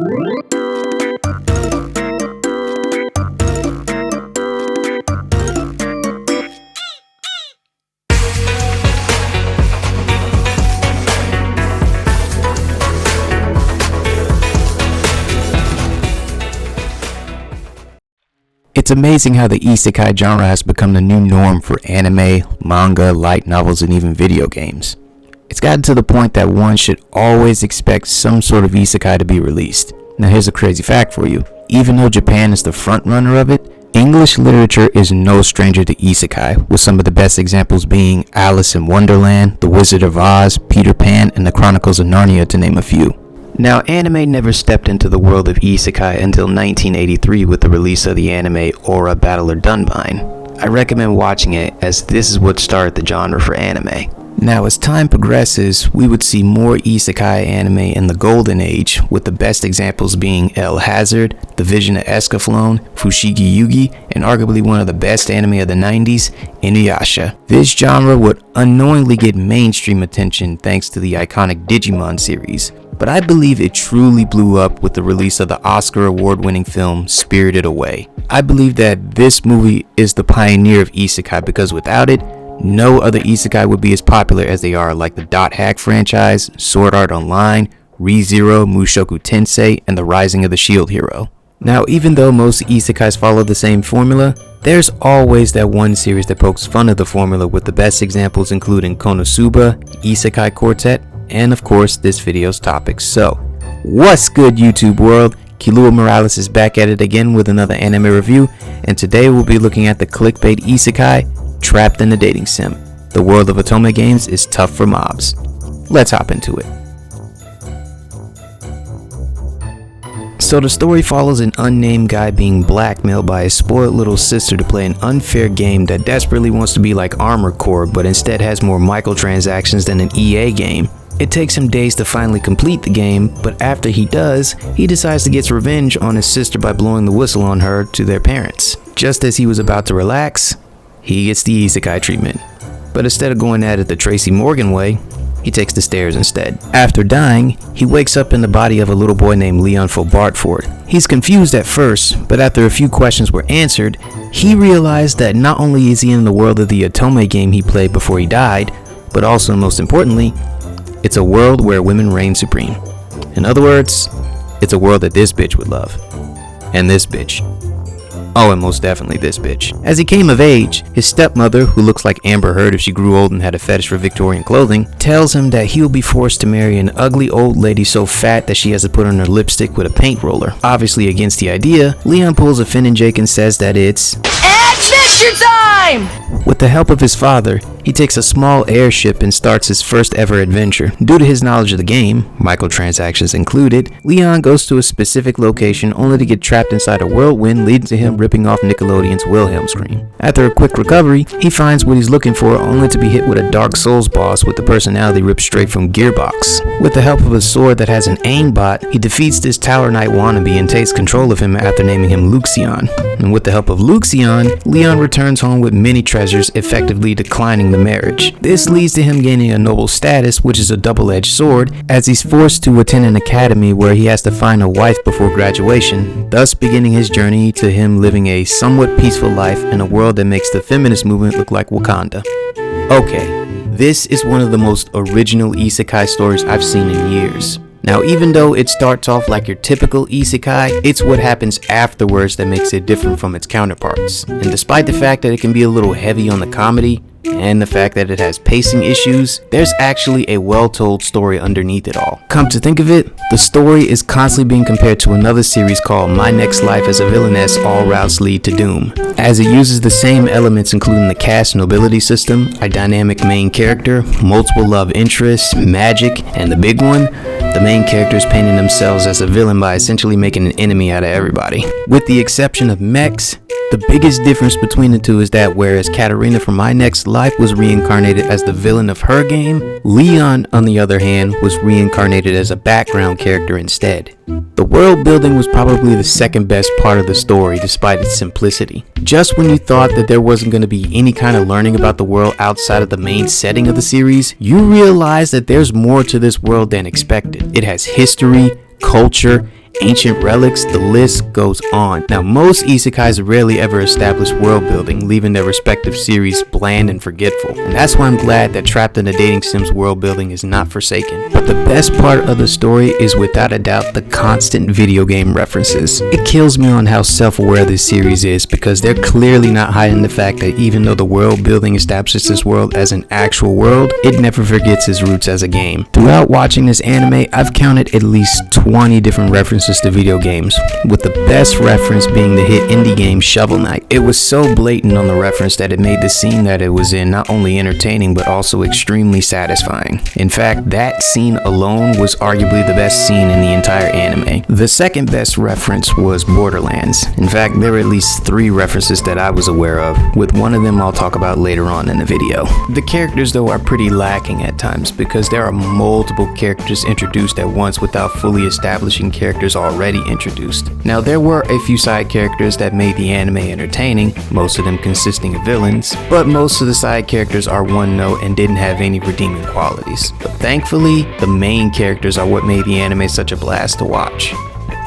It's amazing how the Isekai genre has become the new norm for anime, manga, light novels, and even video games. It's gotten to the point that one should always expect some sort of Isekai to be released. Now here's a crazy fact for you. Even though Japan is the front runner of it, English literature is no stranger to Isekai, with some of the best examples being Alice in Wonderland, The Wizard of Oz, Peter Pan, and The Chronicles of Narnia, to name a few. Now, anime never stepped into the world of Isekai until 1983 with the release of the anime Aura Battler Dunbine. I recommend watching it, as this is what started the genre for anime. Now, as time progresses, we would see more Isekai anime in the golden age, with the best examples being El Hazard, The Vision of Escaflowne, Fushigi Yugi, and arguably one of the best anime of the 90s, Inuyasha. This genre would unknowingly get mainstream attention thanks to the iconic Digimon series, but I believe it truly blew up with the release of the Oscar award-winning film Spirited Away. I believe that this movie is the pioneer of Isekai, because without it, no other Isekai would be as popular as they are, like the Dot Hack franchise, Sword Art Online, ReZero, Mushoku Tensei, and The Rising of the Shield Hero. Now, even though most Isekais follow the same formula, there's always that one series that pokes fun of the formula, with the best examples including Konosuba, Isekai Quartet, and of course this video's topic. So, what's good, YouTube world? Killua Morales is back at it again with another anime review, and today we'll be looking at the clickbait Isekai, Trapped in the Dating Sim. The world of otome games is tough for mobs. Let's hop into it. So the story follows an unnamed guy being blackmailed by his spoiled little sister to play an unfair game that desperately wants to be like Armored Core, but instead has more microtransactions than an EA game. It takes him days to finally complete the game, but after he does, he decides to get revenge on his sister by blowing the whistle on her to their parents. Just as he was about to relax, he gets the Isekai treatment. But instead of going at it the Tracy Morgan way, he takes the stairs instead. After dying, he wakes up in the body of a little boy named Leon Fobartford. He's confused at first, but after a few questions were answered, he realized that not only is he in the world of the otome game he played before he died, but also, most importantly, it's a world where women reign supreme. In other words, it's a world that this bitch would love. And this bitch. Oh, and most definitely this bitch. As he came of age, his stepmother, who looks like Amber Heard if she grew old and had a fetish for Victorian clothing, tells him that he'll be forced to marry an ugly old lady so fat that she has to put on her lipstick with a paint roller. Obviously against the idea, Leon pulls a Finn and Jake and says that it's adventure time! With the help of his father, he takes a small airship and starts his first ever adventure. Due to his knowledge of the game, microtransactions included, Leon goes to a specific location only to get trapped inside a whirlwind, leading to him ripping off Nickelodeon's Wilhelm scream. After a quick recovery, he finds what he's looking for, only to be hit with a Dark Souls boss with the personality ripped straight from Gearbox. With the help of a sword that has an aimbot, he defeats this Tower Knight wannabe and takes control of him after naming him Luxion. And with the help of Luxion, Leon returns home with many treasures, effectively declining the marriage. This leads to him gaining a noble status, which is a double-edged sword, as he's forced to attend an academy where he has to find a wife before graduation, thus beginning his journey to him living a somewhat peaceful life in a world that makes the feminist movement look like Wakanda. Okay, this is one of the most original Isekai stories I've seen in years. Now, even though it starts off like your typical Isekai, it's what happens afterwards that makes it different from its counterparts. And despite the fact that it can be a little heavy on the comedy, and the fact that it has pacing issues, there's actually a well-told story underneath it all. Come to think of it, the story is constantly being compared to another series called My Next Life as a Villainess, All Routes Lead to Doom, as it uses the same elements including the caste nobility system, a dynamic main character, multiple love interests, magic, and the big one, the main characters painting themselves as a villain by essentially making an enemy out of everybody. With the exception of mechs, the biggest difference between the two is that whereas Katarina from My Next Life was reincarnated as the villain of her game, Leon, on the other hand, was reincarnated as a background character instead. The world building was probably the second best part of the story despite its simplicity. Just when you thought that there wasn't going to be any kind of learning about the world outside of the main setting of the series, you realize that there's more to this world than expected. It has history, culture, ancient relics, the list goes on. Now, most isekais rarely ever establish world building, leaving their respective series bland and forgetful. And that's why I'm glad that Trapped in the Dating Sims world building is not forsaken. But the best part of the story is without a doubt the constant video game references. It kills me on how self-aware this series is, because they're clearly not hiding the fact that even though the world building establishes this world as an actual world, it never forgets its roots as a game. Throughout watching this anime, I've counted at least 20 different references to video games, with the best reference being the hit indie game Shovel Knight. It was so blatant on the reference that it made the scene that it was in not only entertaining but also extremely satisfying. In fact, that scene alone was arguably the best scene in the entire anime. The second best reference was Borderlands. In fact, there were at least 3 references that I was aware of, with one of them I'll talk about later on in the video. The characters though are pretty lacking at times, because there are multiple characters introduced at once without fully establishing characters already introduced. Now, there were a few side characters that made the anime entertaining, most of them consisting of villains, but most of the side characters are one note and didn't have any redeeming qualities. But thankfully, the main characters are what made the anime such a blast to watch.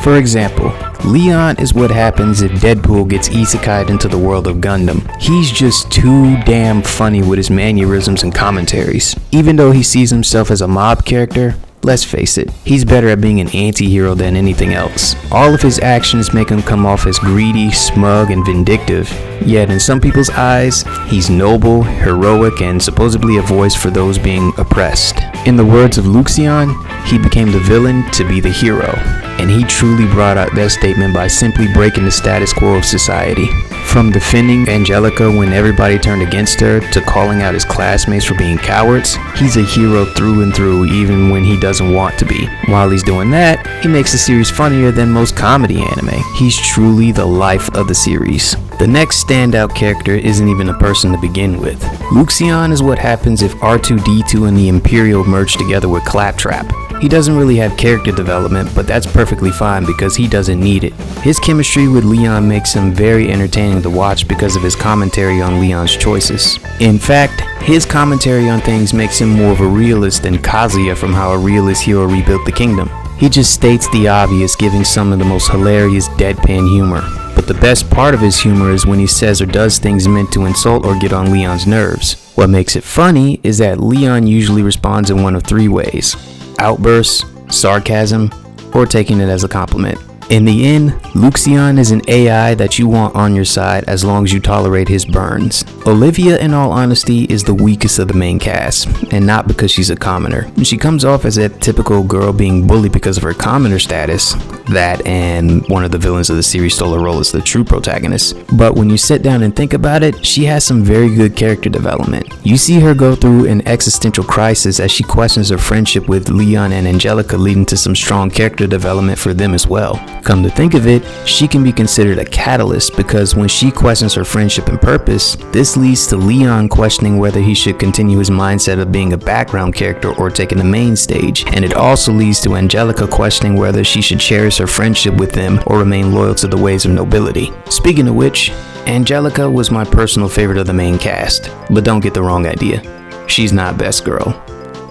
For example, Leon is what happens if Deadpool gets isekai'd into the world of Gundam. He's just too damn funny with his mannerisms and commentaries. Even though he sees himself as a mob character, let's face it, he's better at being an anti-hero than anything else. All of his actions make him come off as greedy, smug, and vindictive. Yet in some people's eyes, he's noble, heroic, and supposedly a voice for those being oppressed. In the words of Luxion, he became the villain to be the hero. And he truly brought out that statement by simply breaking the status quo of society. From defending Angelica when everybody turned against her, to calling out his classmates for being cowards, he's a hero through and through, even when he doesn't want to be. While he's doing that, he makes the series funnier than most comedy anime. He's truly the life of the series. The next standout character isn't even a person to begin with. Luxion is what happens if R2-D2 and the Imperial merge together with Claptrap. He doesn't really have character development, but that's perfectly fine because he doesn't need it. His chemistry with Leon makes him very entertaining to watch because of his commentary on Leon's choices. In fact, his commentary on things makes him more of a realist than Kazuya from How a Realist Hero Rebuilt the Kingdom. He just states the obvious, giving some of the most hilarious deadpan humor. But the best part of his humor is when he says or does things meant to insult or get on Leon's nerves. What makes it funny is that Leon usually responds in one of 3 ways: outbursts, sarcasm, or taking it as a compliment. In the end, Luxion is an AI that you want on your side as long as you tolerate his burns. Olivia, in all honesty, is the weakest of the main cast, and not because she's a commoner. She comes off as that typical girl being bullied because of her commoner status. That and one of the villains of the series stole her role as the true protagonist. But when you sit down and think about it, she has some very good character development. You see her go through an existential crisis as she questions her friendship with Leon and Angelica, leading to some strong character development for them as well. Come to think of it, she can be considered a catalyst, because when she questions her friendship and purpose, this leads to Leon questioning whether he should continue his mindset of being a background character or taking the main stage, and it also leads to Angelica questioning whether she should cherish her friendship with them or remain loyal to the ways of nobility. Speaking of which, Angelica was my personal favorite of the main cast, but don't get the wrong idea, she's not best girl.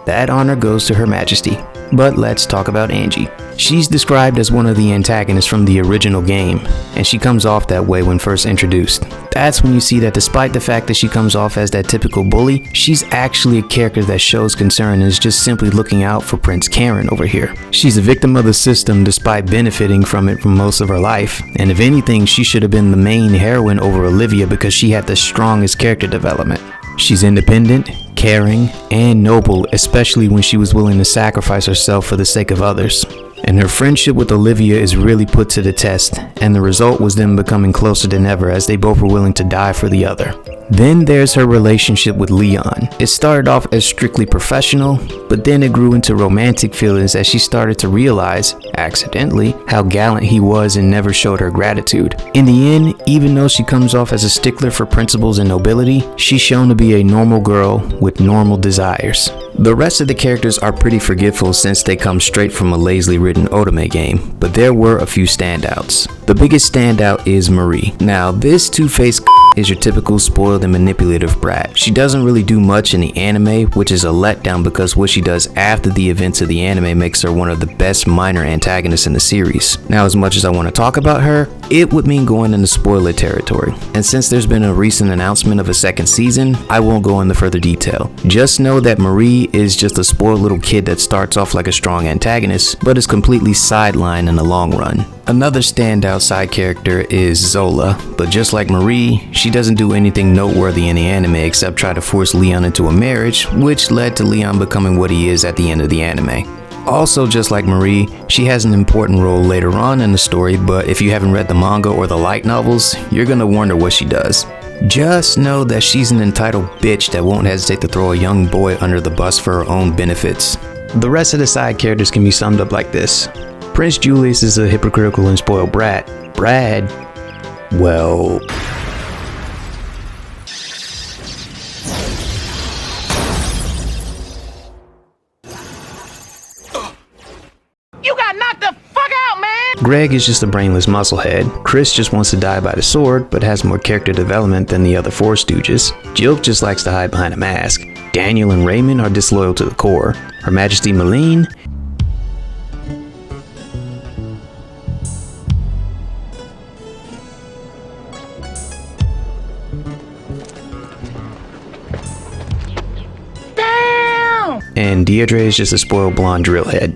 That honor goes to Her Majesty. But let's talk about Angie. She's described as one of the antagonists from the original game, and she comes off that way when first introduced. That's when you see that despite the fact that she comes off as that typical bully, she's actually a character that shows concern and is just simply looking out for Prince Karen over here. She's a victim of the system despite benefiting from it for most of her life, and if anything, she should have been the main heroine over Olivia because she had the strongest character development. She's independent, caring, and noble, especially when she was willing to sacrifice herself for the sake of others. And her friendship with Olivia is really put to the test, and the result was them becoming closer than ever as they both were willing to die for the other. Then there's her relationship with Leon. It started off as strictly professional, but then it grew into romantic feelings as she started to realize, accidentally, how gallant he was and never showed her gratitude. In the end, even though she comes off as a stickler for principles and nobility, she's shown to be a normal girl with normal desires. The rest of the characters are pretty forgetful since they come straight from a lazily written otome game, but there were a few standouts. The biggest standout is Marie. Now, this two-faced is your typical spoiled and manipulative brat. She doesn't really do much in the anime, which is a letdown because what she does after the events of the anime makes her one of the best minor antagonists in the series. Now, as much as I want to talk about her, it would mean going into spoiler territory. And since there's been a recent announcement of a second season, I won't go into further detail. Just know that Marie is just a spoiled little kid that starts off like a strong antagonist, but is completely sidelined in the long run. Another standout side character is Zola, but just like Marie, she doesn't do anything noteworthy in the anime except try to force Leon into a marriage, which led to Leon becoming what he is at the end of the anime. Also, just like Marie, she has an important role later on in the story, but if you haven't read the manga or the light novels, you're gonna wonder what she does. Just know that she's an entitled bitch that won't hesitate to throw a young boy under the bus for her own benefits. The rest of the side characters can be summed up like this. Prince Julius is a hypocritical and spoiled brat. Brad, well... You got knocked the fuck out, man! Greg is just a brainless musclehead. Chris just wants to die by the sword, but has more character development than the other four stooges. Jill just likes to hide behind a mask. Daniel and Raymond are disloyal to the core. Her Majesty Malene... and Deirdre is just a spoiled blonde drillhead.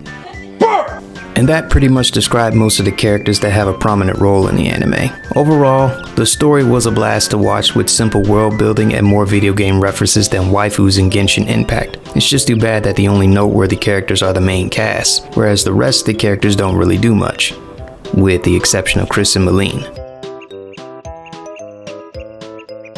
And that pretty much described most of the characters that have a prominent role in the anime. Overall, the story was a blast to watch with simple world building and more video game references than waifus and Genshin Impact. It's just too bad that the only noteworthy characters are the main cast, whereas the rest of the characters don't really do much, with the exception of Chris and Malene.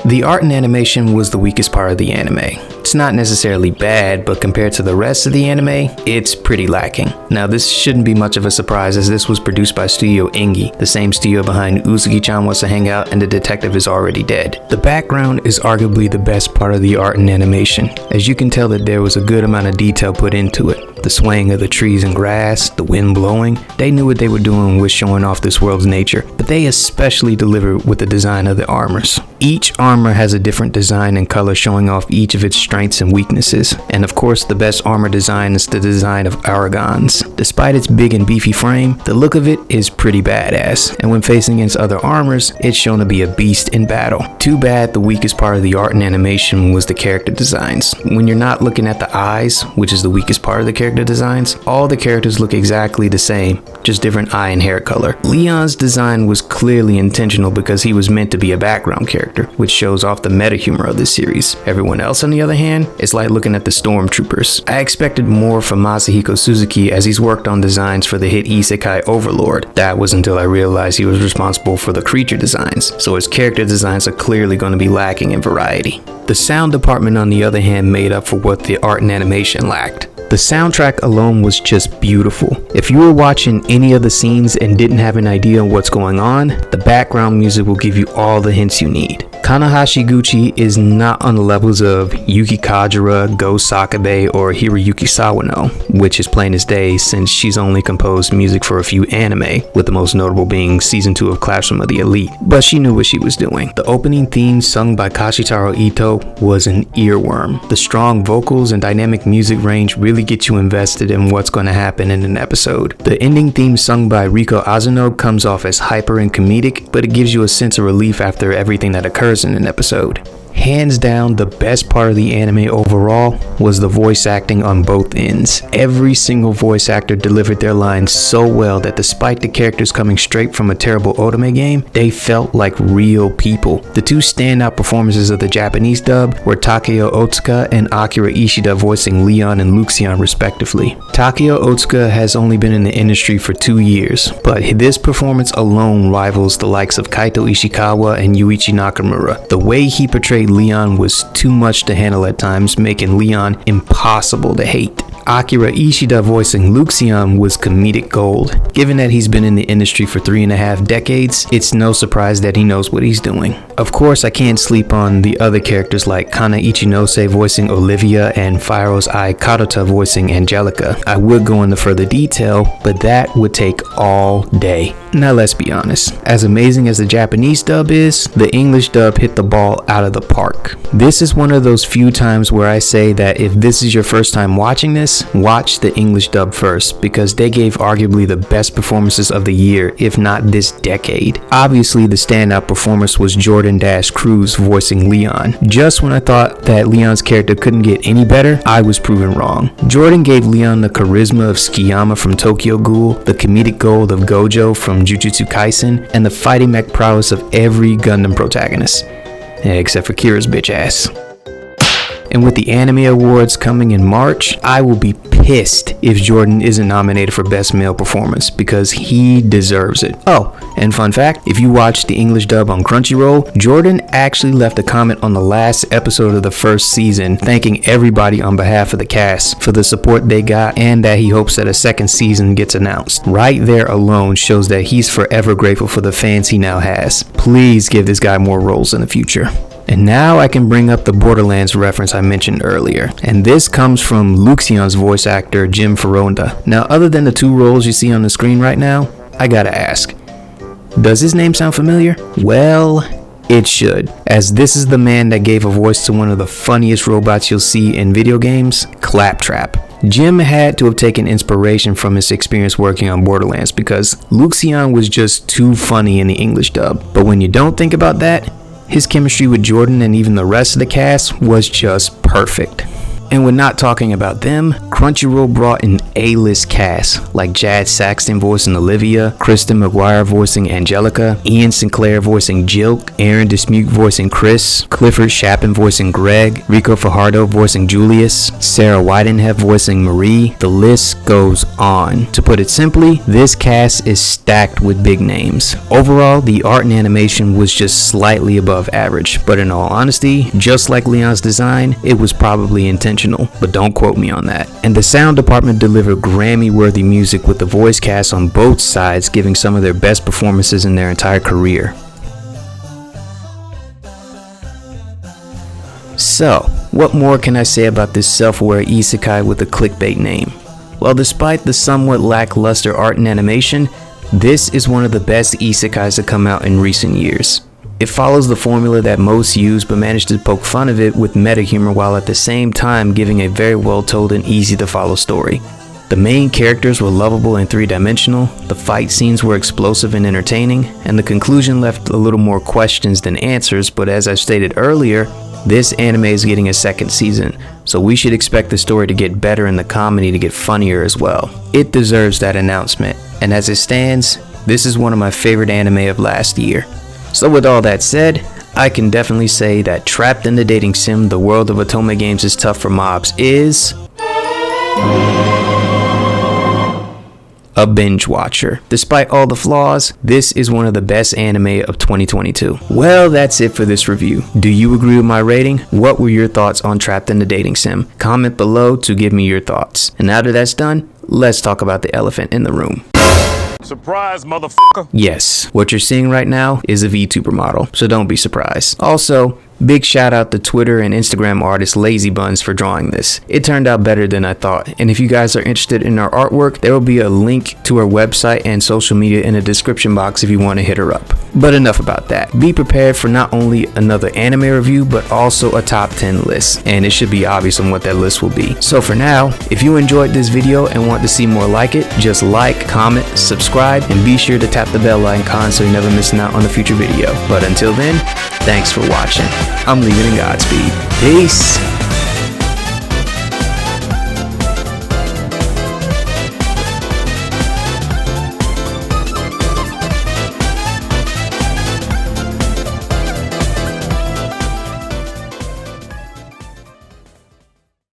The art and animation was the weakest part of the anime. It's not necessarily bad, but compared to the rest of the anime, it's pretty lacking. Now, this shouldn't be much of a surprise as this was produced by Studio Engi, the same studio behind Uzuki-chan Wants to Hang Out and The Detective Is Already Dead. The background is arguably the best part of the art and animation, as you can tell that there was a good amount of detail put into it. The swaying of the trees and grass, the wind blowing, they knew what they were doing with showing off this world's nature, but they especially delivered with the design of the armors. Each armor has a different design and color showing off each of its strengths and weaknesses, and of course the best armor design is the design of Aragon's. Despite its big and beefy frame, the look of it is pretty badass, and when facing against other armors, it's shown to be a beast in battle. Too bad the weakest part of the art and animation was the character designs. When you're not looking at the eyes, which is the weakest part of the character designs, all the characters look exactly the same, just different eye and hair color. Leon's design was clearly intentional because he was meant to be a background character, which shows off the meta humor of this series. Everyone else, on the other hand, it's like looking at the stormtroopers. I expected more from Masahiko Suzuki as he's worked on designs for the hit Isekai Overlord. That was until I realized he was responsible for the creature designs, so his character designs are clearly going to be lacking in variety. The sound department, on the other hand, made up for what the art and animation lacked. The soundtrack alone was just beautiful. If you were watching any of the scenes and didn't have an idea of what's going on, the background music will give you all the hints you need. Kanahashi Guchi is not on the levels of Yuki Kajira, Go Sakabe, or Hiroyuki Sawano, which is plain as day since she's only composed music for a few anime, with the most notable being Season 2 of Classroom of the Elite, but she knew what she was doing. The opening theme sung by Kashitaro Ito was an earworm. The strong vocals and dynamic music range really get you invested in what's going to happen in an episode. The ending theme sung by Riko Azuno comes off as hyper and comedic, but it gives you a sense of relief after everything that occurs in an episode. Hands down, the best part of the anime overall was the voice acting on both ends. Every single voice actor delivered their lines so well that despite the characters coming straight from a terrible otome game, they felt like real people. The two standout performances of the Japanese dub were Takeo Otsuka and Akira Ishida voicing Leon and Luxion respectively. Takeo Otsuka has only been in the industry for 2 years, but this performance alone rivals the likes of Kaito Ishikawa and Yuichi Nakamura. The way he portrayed Leon was too much to handle at times, making Leon impossible to hate. Akira Ishida voicing Luxion was comedic gold. Given that he's been in the industry for 3.5 decades, it's no surprise that he knows what he's doing. Of course, I can't sleep on the other characters like Kana Ichinose voicing Olivia and Fyros Ai Karota voicing Angelica. I would go into further detail, but that would take all day. Now let's be honest, as amazing as the Japanese dub is, the English dub hit the ball out of the park. This is one of those few times where I say that if this is your first time watching this, watch the English dub first, because they gave arguably the best performances of the year, if not this decade. Obviously, the standout performance was Jordan Cruz voicing Leon. Just when I thought that Leon's character couldn't get any better, I was proven wrong. Jordan gave Leon the charisma of Tsukiyama from Tokyo Ghoul, the comedic gold of Gojo from Jujutsu Kaisen, and the fighting mech prowess of every Gundam protagonist. Except for Kira's bitch ass. And with the anime awards coming in March, I will be pissed if Jordan isn't nominated for Best Male Performance, because he deserves it. Oh, and fun fact, if you watch the English dub on Crunchyroll, Jordan actually left a comment on the last episode of the first season thanking everybody on behalf of the cast for the support they got, and that he hopes that a second season gets announced. Right there alone shows that he's forever grateful for the fans he now has. Please give this guy more roles in the future. And now I can bring up the Borderlands reference I mentioned earlier, and this comes from Luxion's voice actor Jim Foronda. Now, other than the two roles you see on the screen right now, I gotta ask, does his name sound familiar? Well, it should, as this is the man that gave a voice to one of the funniest robots you'll see in video games, Claptrap. Jim had to have taken inspiration from his experience working on Borderlands, because Luxion was just too funny in the English dub. But when you don't think about that, his chemistry with Jordan and even the rest of the cast was just perfect. And when not talking about them, Crunchyroll brought an A-list cast like Jad Saxton voicing Olivia, Kristen McGuire voicing Angelica, Ian Sinclair voicing Jilk, Aaron Dismuke voicing Chris, Clifford Chapin voicing Greg, Rico Fajardo voicing Julius, Sarah Weidenheff voicing Marie. The list goes on. To put it simply, this cast is stacked with big names. Overall, the art and animation was just slightly above average, but in all honesty, just like Leon's design, it was probably intentional. But don't quote me on that. And the sound department delivered Grammy-worthy music with the voice cast on both sides giving some of their best performances in their entire career. So, what more can I say about this self-aware isekai with a clickbait name? Well, despite the somewhat lackluster art and animation, this is one of the best isekais to come out in recent years. It follows the formula that most use, but managed to poke fun of it with meta humor while at the same time giving a very well told and easy to follow story. The main characters were lovable and three-dimensional, the fight scenes were explosive and entertaining, and the conclusion left a little more questions than answers, but as I stated earlier, this anime is getting a second season, so we should expect the story to get better and the comedy to get funnier as well. It deserves that announcement, and as it stands, this is one of my favorite anime of last year. So with all that said, I can definitely say that Trapped in the Dating Sim, the world of Otome games is tough for mobs is a binge watcher. Despite all the flaws, this is one of the best anime of 2022. Well, that's it for this review. Do you agree with my rating? What were your thoughts on Trapped in the Dating Sim? Comment below to give me your thoughts. And now that that's done, let's talk about the elephant in the room. Surprise, motherfucker. Yes, what you're seeing right now is a VTuber model, so don't be surprised. Also, big shout out to Twitter and Instagram artist Lazy Buns for drawing this. It turned out better than I thought, and if you guys are interested in our artwork, there will be a link to our website and social media in the description box if you want to hit her up. But enough about that. Be prepared for not only another anime review, but also a top 10 list, and it should be obvious on what that list will be. So for now, if you enjoyed this video and want to see more like it, just like, comment, subscribe, and be sure to tap the bell icon so you're never missing out on a future video. But until then, thanks for watching. I'm leaving in Godspeed. Peace.